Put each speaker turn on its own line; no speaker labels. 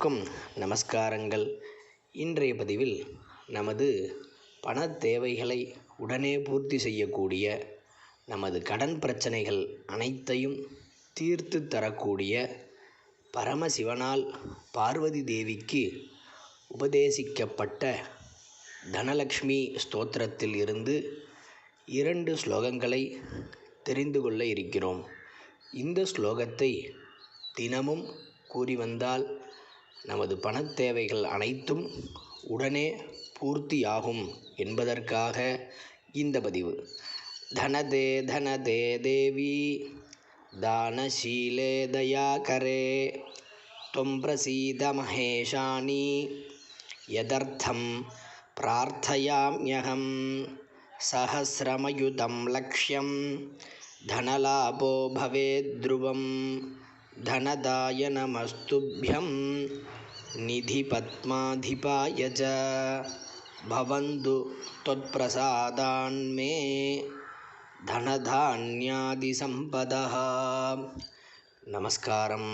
அனைவருக்கும் நமஸ்காரங்கள். இன்றைய பதிவில் நமது பண தேவைகளை உடனே பூர்த்தி செய்யக்கூடிய, நமது கடன் பிரச்சனைகள் அனைத்தையும் தீர்த்து தரக்கூடிய பரமசிவனால் பார்வதி தேவிக்கு உபதேசிக்கப்பட்ட தனலக்ஷ்மி ஸ்தோத்திரத்தில் இருந்து 2 ஸ்லோகங்களை தெரிந்து கொள்ள இருக்கிறோம். இந்த ஸ்லோகத்தை தினமும் கூறி வந்தால் நமது பணத் தேவைகள் அனைத்தும் உடனே பூர்த்தியாகும் என்பதற்காக இந்த பதிவு. தனதே தனதே தேவி தானசீலே தயாகரே त्वं प्रसीद महेशानि यदर्थं प्रार्थयाम्यहं सहस्रमयुतं लक्ष्यं धनलाभो भवेद्ध्रुवं धनदाय नमस्तुभ्यं निधिपद्माधिपाय च भवन्तु त्वत्प्रसादान्मे धनधान्यादिसम्पदः. நமஸ்காரம்.